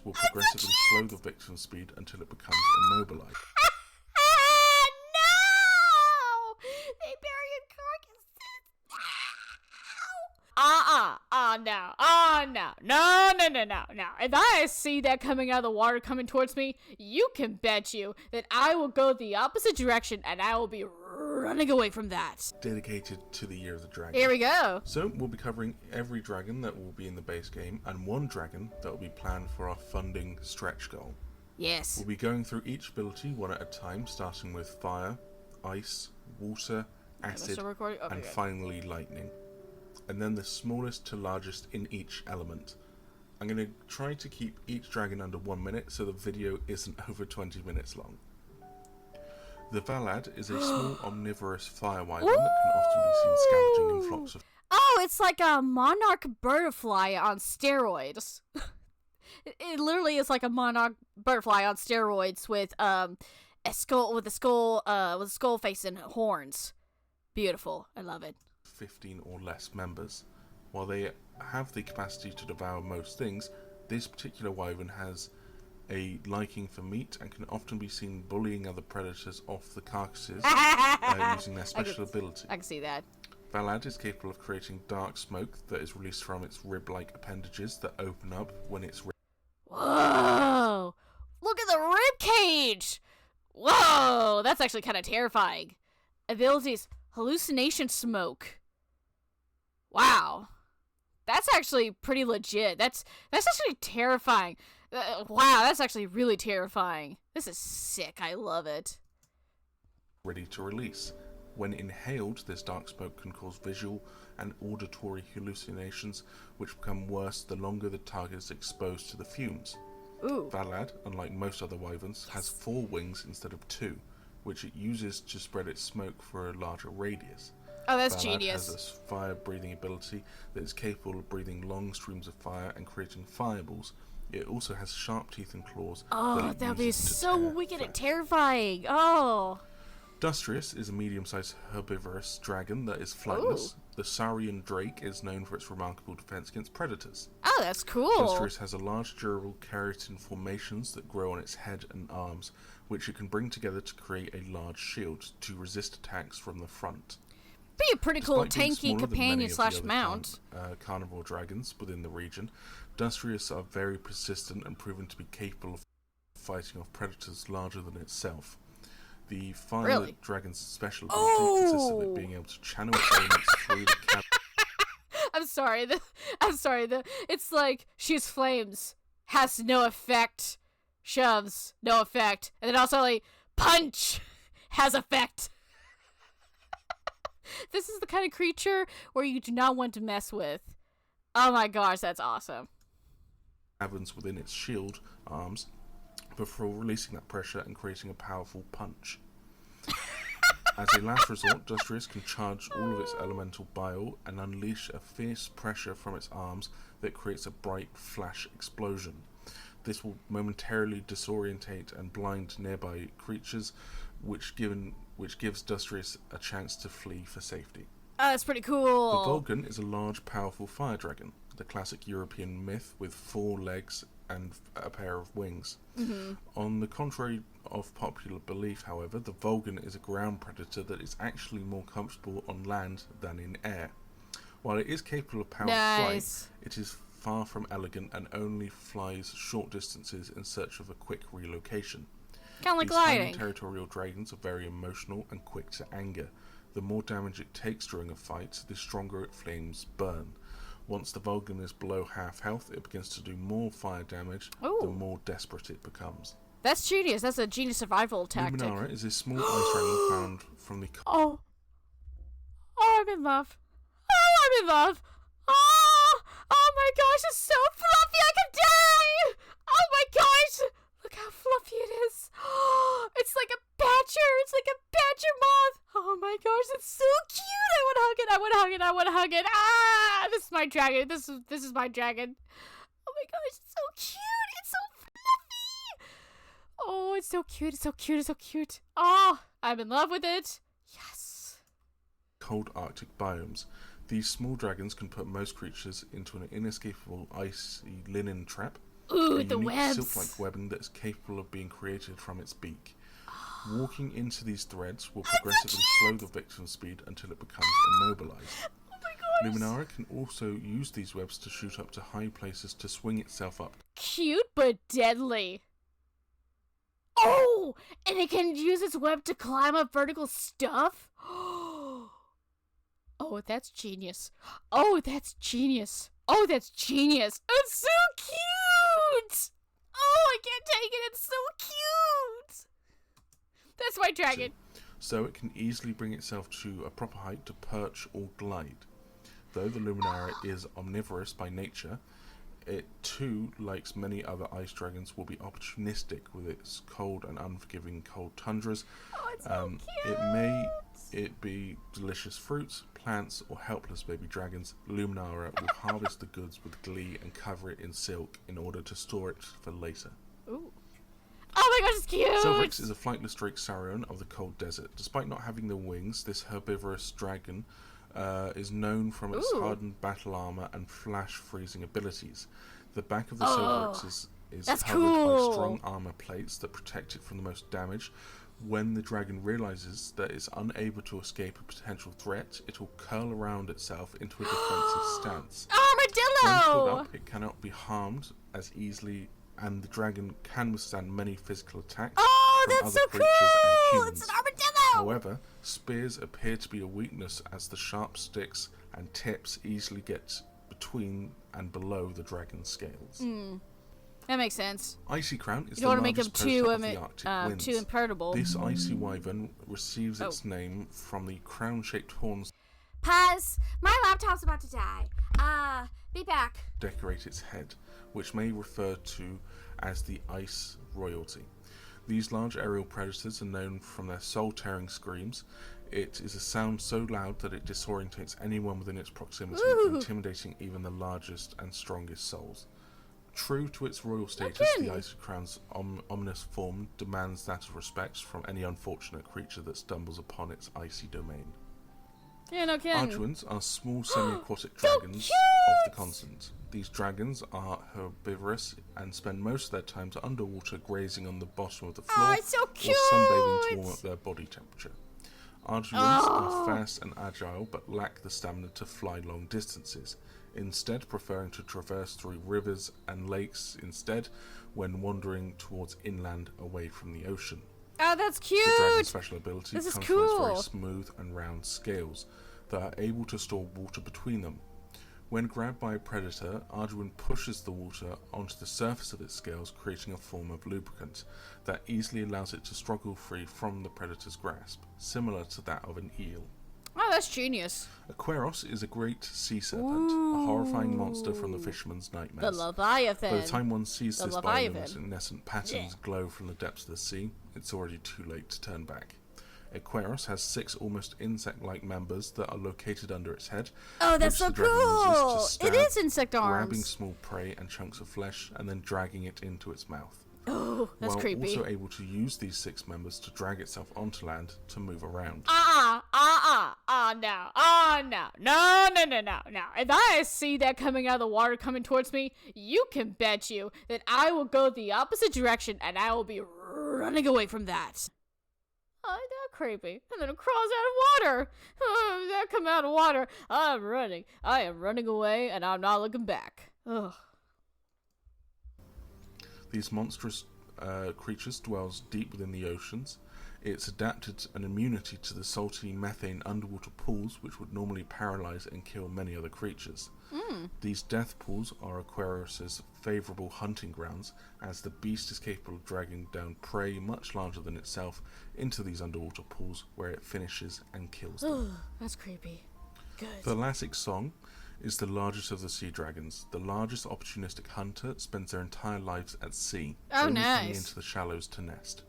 will progressively slow the victim's speed until it becomes immobilized. No! They bury a carcass. No. No. If I see that coming out of the water coming towards me, you can bet you that I will go the opposite direction and I will be running away from that. Dedicated to the Year of the Dragon. Here we go. So we'll be covering every dragon that will be in the base game and one dragon that will be planned for our funding stretch goal. Yes. We'll be going through each ability one at a time, starting with fire, ice, water, acid, and finally lightning. And then the smallest to largest in each element. I'm going to try to keep each dragon under 1 minute so the video isn't over 20 minutes long. The Valad is a small omnivorous fire wyvern that can often be seen scavenging in flocks of... Oh, it's like a monarch butterfly on steroids. It literally is like a monarch butterfly on steroids with a skull face and horns. Beautiful. I love it. 15 or less members. While they have the capacity to devour most things, this particular wyvern has a liking for meat and can often be seen bullying other predators off the carcasses using their special ability. I can see that. Valad is capable of creating dark smoke that is released from its rib-like appendages that open up when it's... Whoa! Look at the rib cage! Whoa! That's actually kind of terrifying. Abilities: hallucination smoke. Wow. That's actually pretty legit. That's actually terrifying. Wow, that's actually really terrifying. This is sick. I love it. Ready to release. When inhaled, this dark smoke can cause visual and auditory hallucinations, which become worse the longer the target is exposed to the fumes. Ooh. Valad, unlike most other wyverns, has 4 wings instead of 2, which it uses to spread its smoke for a larger radius. Oh, that's Valad genius. has a fire-breathing ability that is capable of breathing long streams of fire and creating fireballs. It also has sharp teeth and claws. Oh, that would be so wicked and terrifying. Oh. Dustrius is a medium-sized herbivorous dragon that is flightless. Ooh. The Saran Drake is known for its remarkable defense against predators. Oh, that's cool. Dustrius has a large durable keratin formations that grow on its head and arms, which it can bring together to create a large shield to resist attacks from the front. Be a pretty cool tanky companion / mount. Carnivore dragons within the region, Dustrius are very persistent and proven to be capable of fighting off predators larger than itself. The fire dragon's special ability consists of it being able to channel elements through the cavern. I'm sorry. It's like shoots flames, has no effect, shoves, no effect, and then also like punch has effect. This is the kind of creature where you do not want to mess with. Oh my gosh, that's awesome. Caverns within its shield arms before releasing that pressure and creating a powerful punch. As a last resort, Dustrius can charge all of its elemental bile and unleash a fierce pressure from its arms that creates a bright flash explosion. This will momentarily disorientate and blind nearby creatures, which gives Dustrius a chance to flee for safety. Oh, that's pretty cool. The Vulcan is a large, powerful fire dragon, the classic European myth with 4 legs and a pair of wings. Mm-hmm. On the contrary of popular belief, however, the Vulcan is a ground predator that is actually more comfortable on land than in air. While it is capable of powerful flight, it is far from elegant and only flies short distances in search of a quick relocation. Kind of like These gliding. highly territorial dragons are very emotional and quick to anger. The more damage it takes during a fight, the stronger its flames burn. Once the Vulcan is below half health, it begins to do more fire damage, the more desperate it becomes. That's genius. That's a genius survival tactic. Luminara is a small ice dragon found from the... Oh, I'm in love. Oh my gosh, it's so fluffy, I could die! Oh my gosh! Look how fluffy it is. It's like a badger. It's like a badger moth. Oh my gosh, it's so cute. I want to hug it. Ah, this is my dragon. This is my dragon. Oh my gosh, it's so cute. It's so fluffy. Oh, it's so cute. Oh, I'm in love with it. Yes. Cold Arctic biomes. These small dragons can put most creatures into an inescapable icy linen trap. Ooh, a the unique webs. silk-like webbing that is capable of being created from its beak. Walking into these threads will progressively slow the victim's speed until it becomes immobilized. Oh my gosh. Luminara can also use these webs to shoot up to high places to swing itself up. Cute but deadly. Oh, and it can use its web to climb up vertical stuff? Oh, that's genius. Oh, that's genius. Oh, that's genius. It's so cute. Oh, I can't take it. It's so cute. That's my dragon. So it can easily bring itself to a proper height to perch or glide. Though the Luminara is omnivorous by nature, it too, like many other ice dragons, will be opportunistic with its cold and unforgiving cold tundras. Oh, it's so cute. It be delicious fruits, plants, or helpless baby dragons. Luminara will harvest the goods with glee and cover it in silk in order to store it for later. Ooh. Oh my gosh, it's cute! Silvrix is a flightless drake Seron of the cold desert. Despite not having the wings, this herbivorous dragon is known from its hardened battle armor and flash freezing abilities. The back of the Silvrix is covered by strong armor plates that protect it from the most damage. When the dragon realizes that it's unable to escape a potential threat, it will curl around itself into a defensive stance. When pulled Armadillo! up, it cannot be harmed as easily, and the dragon can withstand many physical attacks from That's other so creatures and cool! humans. It's an armadillo! However, spears appear to be a weakness as the sharp sticks and tips easily get between and below the dragon's scales. That makes sense. Icy Crown is You don't the want to make them largest too, poacher of the Arctic winds. too impenetrable. This icy wyvern receives its name from the crown-shaped horns Pause. My laptop's about to die. Be back. decorate its head, which may refer to as the ice royalty. These large aerial predators are known from their soul-tearing screams. It is a sound so loud that it disorientates anyone within its proximity, intimidating even the largest and strongest souls. True to its royal status, the Icy Crown's ominous form demands that of respect from any unfortunate creature that stumbles upon its icy domain. Yeah, no kidding. Arduins are small semi-aquatic dragons of the continent. These dragons are herbivorous and spend most of their time underwater, grazing on the bottom of the floor It's so or cute! sunbathing to warm up their body temperature. Arduins are fast and agile but lack the stamina to fly long distances, instead preferring to traverse through rivers and lakes when wandering towards inland away from the ocean. Oh, that's cute! The dragon's special ability This is comes from its cool. very smooth and round scales that are able to store water between them. When grabbed by a predator, Arduin pushes the water onto the surface of its scales, creating a form of lubricant that easily allows it to struggle free from the predator's grasp, similar to that of an eel. Oh, that's genius. Aquarius is a great sea serpent, a horrifying monster from the fisherman's The nightmares. Leviathan. By the time one sees The this Leviathan. bioluminescent patterns glow from the depths of the sea, it's already too late to turn back. Aquarius has 6 almost insect-like members that are located under its head. Oh, that's so which the dragon uses cool! to stab, It is insect grabbing arms. small prey and chunks of flesh, and then dragging it into its mouth. Oh, that's while creepy. also able to use these 6 members to drag itself onto land to move around. No. If I see that coming out of the water coming towards me, you can bet you that I will go the opposite direction and I will be running away from that. Oh, that's creepy. And then it crawls out of water. Oh, that come out of water. I'm running. I am running away and I'm not looking back. Ugh. These monstrous creatures dwells deep within the oceans. It's adapted an immunity to the salty methane underwater pools, which would normally paralyze and kill many other creatures. These death pools are Aquarius's favourable hunting grounds, as the beast is capable of dragging down prey much larger than itself into these underwater pools, where it finishes and kills them. That's creepy. Good. The Theic Song is the largest of the sea dragons. The largest opportunistic hunter spends their entire lives at sea, only coming into the shallows to nest.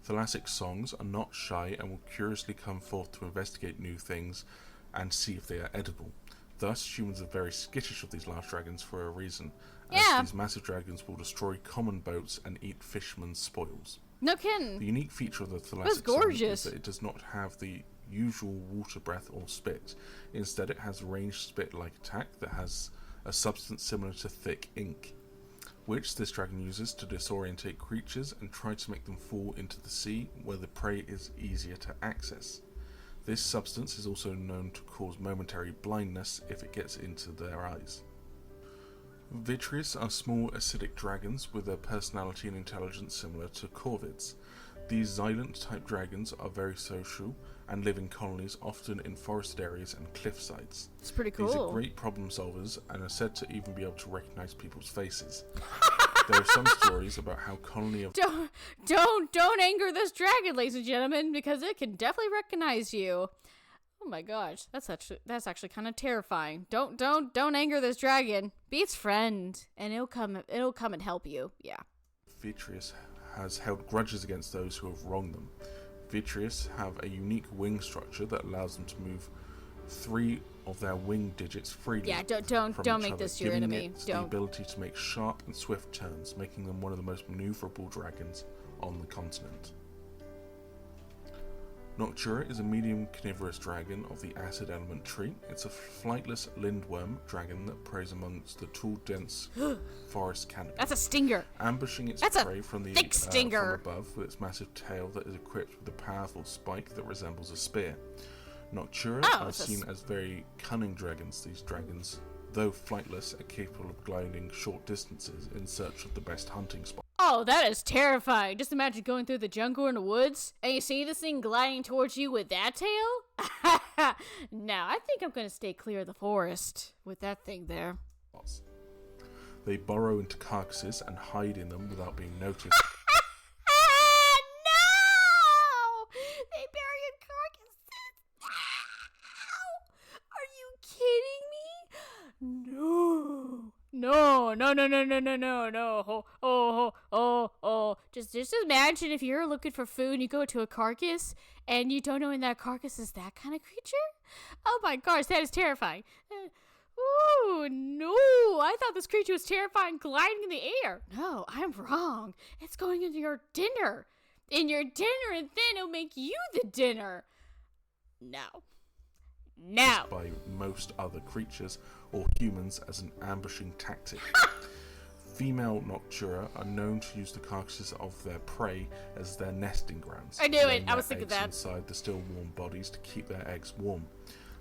Thalassic songs are not shy and will curiously come forth to investigate new things and see if they are edible. Thus, humans are very skittish of these large dragons for a reason, as these massive dragons will destroy common boats and eat fishermen's spoils. No kidding. The unique feature of the Thalassic That's song gorgeous. is that it does not have the usual water breath or spit. Instead, it has ranged spit-like attack that has a substance similar to thick ink. which this dragon uses to disorientate creatures and try to make them fall into the sea where the prey is easier to access. This substance is also known to cause momentary blindness if it gets into their eyes. Vitus are small acidic dragons with a personality and intelligence similar to corvids. These Xylent type dragons are very social and live in colonies, often in forested areas and cliff sides. It's pretty cool. These are great problem solvers and are said to even be able to recognize people's faces. There are some stories about how colony of Don't anger this dragon, ladies and gentlemen, because it can definitely recognize you. Oh my gosh, that's actually kind of terrifying. Don't anger this dragon. Be its friend, and it'll come and help you. Yeah. Vitus has held grudges against those who have wronged them. Vitus have a unique wing structure that allows them to move 3 of their wing digits freely. Yeah, don't make this your enemy. The ability to make sharp and swift turns, making them one of the most maneuverable dragons on the continent. Noctur is a medium carnivorous dragon of the acid element tree. It's a flightless lindworm dragon that preys amongst the tall, dense forest canopy. That's a stinger. Ambushing its prey from above with its massive tail that is equipped with a powerful spike that resembles a spear. Noctura are seen as very cunning dragons. These dragons, though flightless, are capable of gliding short distances in search of the best hunting spot. Oh, that is terrifying. Just imagine going through the jungle or in the woods, and you see this thing gliding towards you with that tail? No, I think I'm going to stay clear of the forest with that thing there. They burrow into carcasses and hide in them without being noticed. No! They bury in carcasses. No! Are you kidding me? No. Just imagine if you're looking for food and you go to a carcass and you don't know in that carcass is that kind of creature? Oh my gosh, that is terrifying. Ooh, no. I thought this creature was terrifying gliding in the air. No, I'm wrong. It's going into your dinner. And then it'll make you the dinner. No. By most other creatures or humans as an ambushing tactic. Female Noctura are known to use the carcasses of their prey as their nesting grounds. I knew it. I was thinking that. Inside the still warm bodies to keep their eggs warm.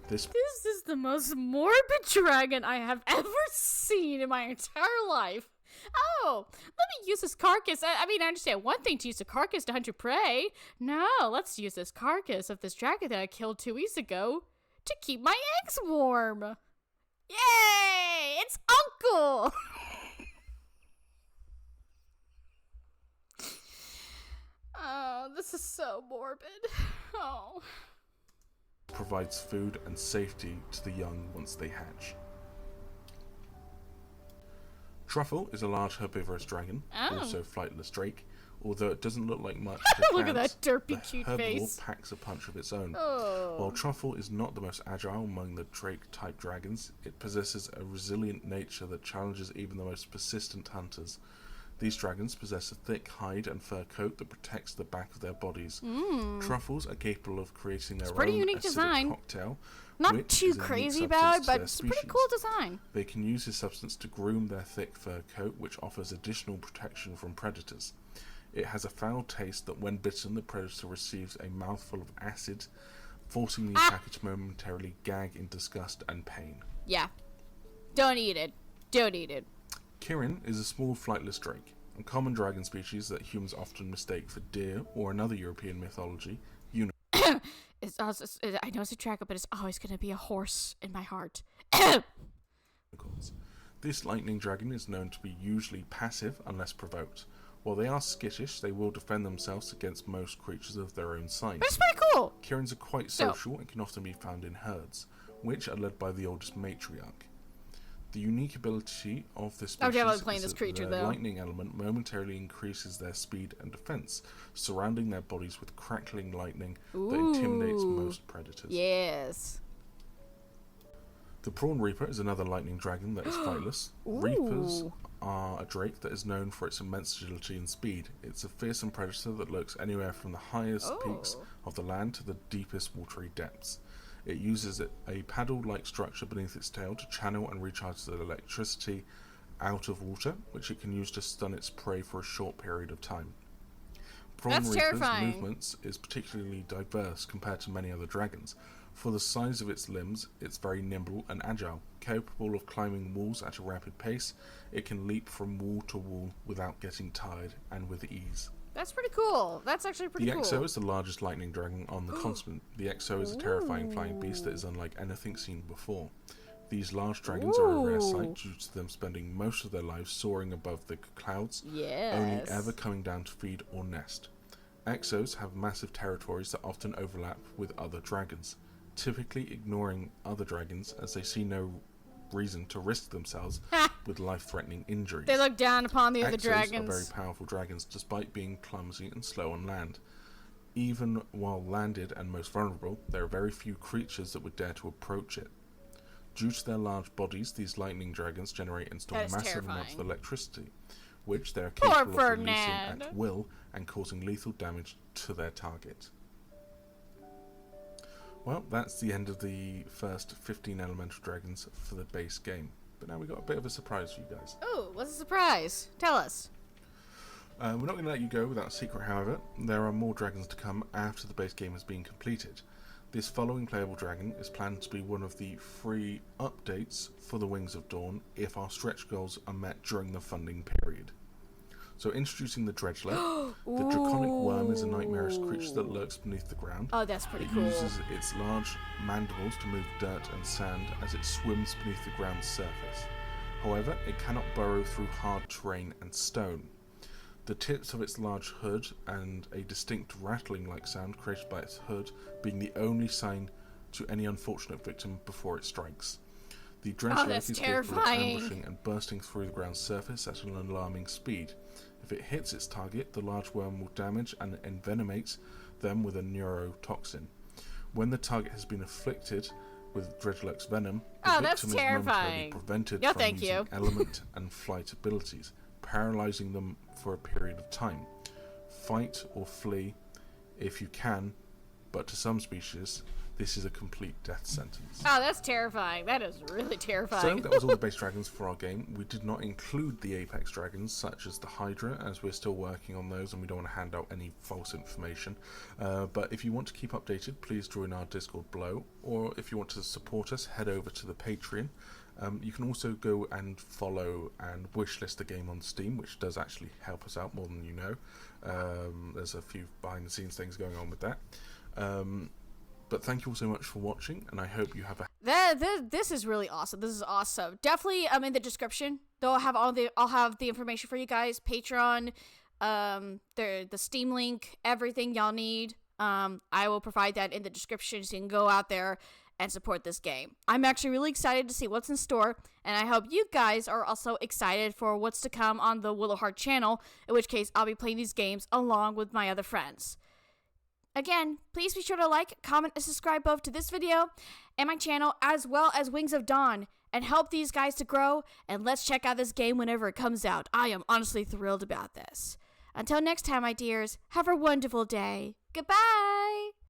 This is the most morbid dragon I have ever seen in my entire life. Oh, let me use this carcass. I mean, I understand one thing to use a carcass to hunt your prey. No, let's use this carcass of this dragon that I killed 2 weeks ago to keep my eggs warm. Yay! It's Uncle! Oh, this is so morbid. Oh. Provides food and safety to the young once they hatch. Truffle is a large herbivorous dragon, also flightless drake. Although it doesn't look like much to look at that derpy cute face. Packs a punch of its own. Oh. While Truffle is not the most agile among the drake-type dragons, it possesses a resilient nature that challenges even the most persistent hunters. These dragons possess a thick hide and fur coat that protects the back of their bodies. Truffles are capable of creating their own unique acidic design. Cocktail. Not too crazy about, but it's a pretty cool design. They can use this substance to groom their thick fur coat, which offers additional protection from predators. It has a foul taste that when bitten, the predator receives a mouthful of acid, forcing the attacker to momentarily gag in disgust and pain. Yeah. Don't eat it. Don't eat it. Kieran is a small flightless drake, a common dragon species that humans often mistake for deer or another European mythology. It's also, I know it's a dragon, but it's always going to be a horse in my heart. This lightning dragon is known to be usually passive unless provoked. While they are skittish, they will defend themselves against most creatures of their own size. That's pretty cool. Kierans are quite social and can often be found in herds, which are led by the oldest matriarch. The unique ability of this species is that the lightning element momentarily increases their speed and defense, surrounding their bodies with crackling lightning that intimidates most predators. Yes. The Prawn Reaper is another lightning dragon that is flightless. Reapers are a drake that is known for its immense agility and speed. It's a fearsome predator that lurks anywhere from the highest peaks of the land to the deepest watery depths. It uses a paddle-like structure beneath its tail to channel and recharge the electricity out of water, which it can use to stun its prey for a short period of time. Prawn That's Reaper's terrifying. movements is particularly diverse compared to many other dragons. For the size of its limbs, it's very nimble and agile. Capable of climbing walls at a rapid pace, it can leap from wall to wall without getting tired and with ease. That's pretty cool. That's actually pretty The cool. Exo is the largest lightning dragon on the continent. The Exo is a terrifying flying beast that is unlike anything seen before. These large dragons are a rare sight due to them spending most of their lives soaring above the clouds, only ever coming down to feed or nest. Exos have massive territories that often overlap with other dragons, typically ignoring other dragons as they see no reason to risk themselves with life-threatening injuries. They look down upon the other Exos dragons. are very powerful dragons despite being clumsy and slow on land. Even while landed and most vulnerable, there are very few creatures that would dare to approach it. Due to their large bodies, these lightning dragons generate and store massive amounts of electricity, which they are capable of releasing at will and causing lethal damage to their target. Well, that's the end of the first 15 elemental dragons for the base game. But now we've got a bit of a surprise for you guys. Oh, what's the surprise? Tell us. We're not going to let you go without a secret, however. There are more dragons to come after the base game has been completed. This following playable dragon is planned to be one of the free updates for the Wings of Dawn if our stretch goals are met during the funding period. So introducing the Dredgelet. The draconic worm is a nightmarish creature that lurks beneath the ground. Oh, that's pretty cool. It uses its large mandibles to move dirt and sand as it swims beneath the ground's surface. However, it cannot burrow through hard terrain and stone. The tips of its large hood and a distinct rattling-like sound created by its hood being the only sign to any unfortunate victim before it strikes. The Dredgelet is capable of ambushing and bursting through the ground's surface at an alarming speed. If it hits its target, the large worm will damage and envenomate them with a neurotoxin. When the target has been afflicted with Dredgelet's venom, the victim is momentarily prevented from using element and flight abilities, paralyzing them for a period of time. Fight or flee if you can, but to some species, this is a complete death sentence. Oh, that's terrifying. That is really terrifying. So that was all the base dragons for our game. We did not include the apex dragons, such as the Hydra, as we're still working on those and we don't want to hand out any false information. But if you want to keep updated, please join our Discord below, or if you want to support us, head over to the Patreon. You can also go and follow and wishlist the game on Steam, which does actually help us out more than you know. There's a few behind the scenes things going on with that. But thank you all so much for watching, and I hope you have a... This is really awesome. This is awesome. Definitely, in the description, I'll have the information for you guys. Patreon, the Steam link, everything y'all need. I will provide that in the description so you can go out there and support this game. I'm actually really excited to see what's in store, and I hope you guys are also excited for what's to come on the WillowHeart channel, in which case I'll be playing these games along with my other friends. Again, please be sure to like, comment, and subscribe both to this video and my channel, as well as Wings of Dawn, and help these guys to grow, and let's check out this game whenever it comes out. I am honestly thrilled about this. Until next time, my dears, have a wonderful day. Goodbye!